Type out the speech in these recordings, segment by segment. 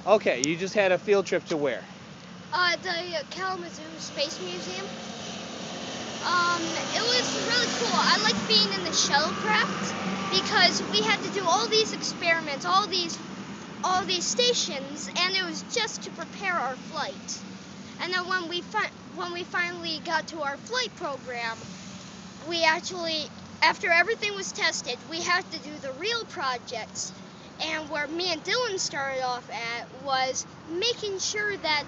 Okay, you just had a field trip to where? The Kalamazoo Space Museum. It was really cool. I liked being in the shuttlecraft because we had to do all these experiments, all these stations, and it was just to prepare our flight. And then when we finally got to our flight program, we actually, after everything was tested, we had to do the real projects. And where me and Dylan started off at was making sure that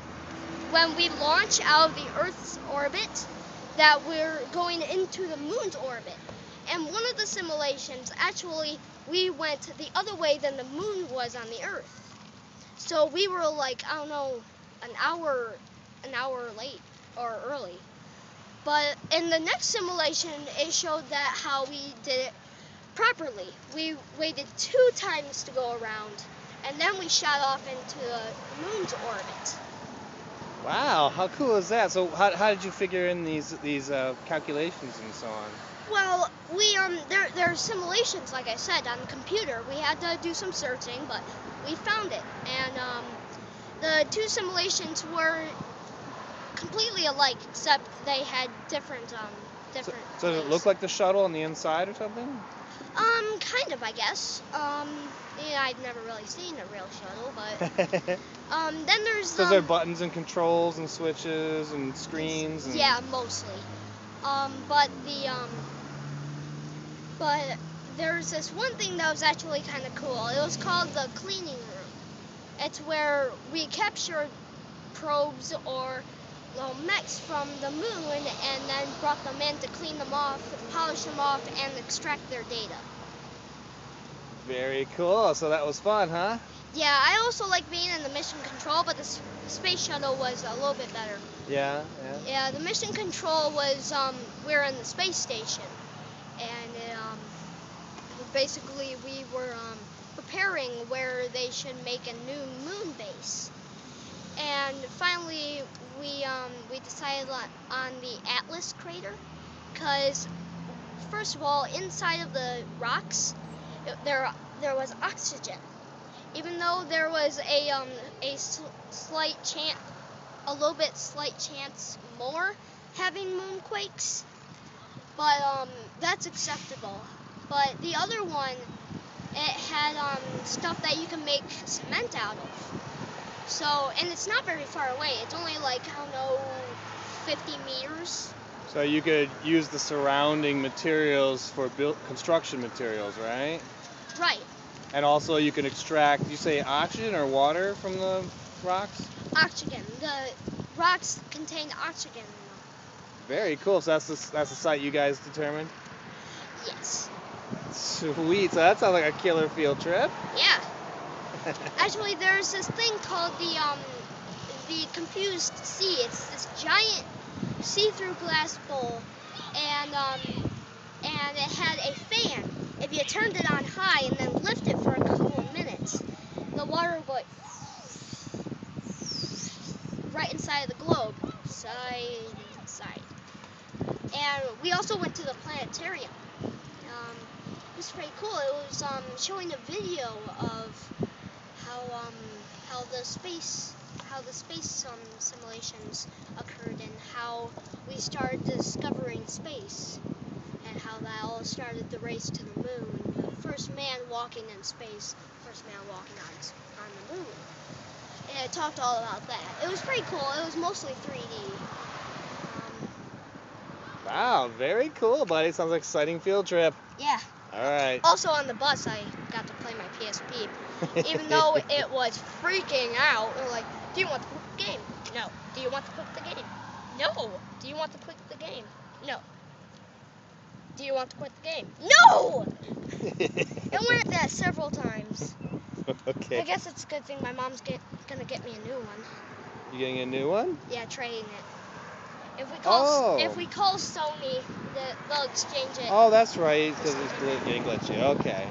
when we launch out of the Earth's orbit, that we're going into the moon's orbit. And one of the simulations, actually, we went the other way than the moon was on the Earth. So we were like, I don't know, an hour late or early. But in the next simulation, it showed that how we did it properly. We waited 2 times to go around, and then we shot off into the moon's orbit. Wow, how cool is that? So how did you figure in these calculations and so on? Well, we there are simulations, like I said, on the computer. We had to do some searching, but we found it. And the 2 simulations were completely alike, except they had different So does it look like the shuttle on the inside or something? Kind of, I guess. Yeah, I've never really seen a real shuttle, but then there's So there are buttons and controls and switches and screens and... Yeah, mostly. But there's this one thing that was actually kind of cool. It was called the cleaning room. It's where we captured probes or little mechs from the moon and then brought them in to clean them off, polish them off, and extract their data. Very cool. So that was fun, huh? Yeah, I also like being in the mission control, but the space shuttle was a little bit better. Yeah. Yeah, the mission control was, we're in the space station, and basically we were preparing where they should make a new moon base. And finally, we decided on the Atlas crater, because first of all, inside of the rocks, there was oxygen. Even though there was a slight chance, a little bit slight chance more having moonquakes, but that's acceptable. But the other one, it had stuff that you can make cement out of. So, and it's not very far away. It's only like, I don't know, 50 meters. So you could use the surrounding materials for construction materials, right? Right. And also you can extract, you say oxygen or water from the rocks? Oxygen. The rocks contain oxygen in them. Very cool. So that's the site you guys determined? Yes. Sweet. So that sounds like a killer field trip. Yeah. Actually, there's this thing called the confused sea. It's this giant see-through glass bowl, and it had a fan. If you turned it on high and then lift it for a couple of minutes, the water would go right inside of the globe, side to side. And we also went to the planetarium. It was pretty cool. It was showing a video of how the space simulations occurred and how we started discovering space and how that all started the race to the moon. The first man walking in space, first man walking on the moon. And it talked all about that. It was pretty cool. It was mostly 3D. Wow, very cool, buddy. Sounds like an exciting field trip. Yeah. All right. Also on the bus, I got to play my PSP. Even though it was freaking out. They were like, do you want to quit the game? No. Do you want to quit the game? No. Do you want to quit the game? No. Do you want to quit the game? No! It went that several times. Okay. I guess it's a good thing my mom's gonna get me a new one. You getting a new one? Yeah, trading it. If we call Sony, they'll exchange it. Oh, that's right, because it's getting glitchy. Okay.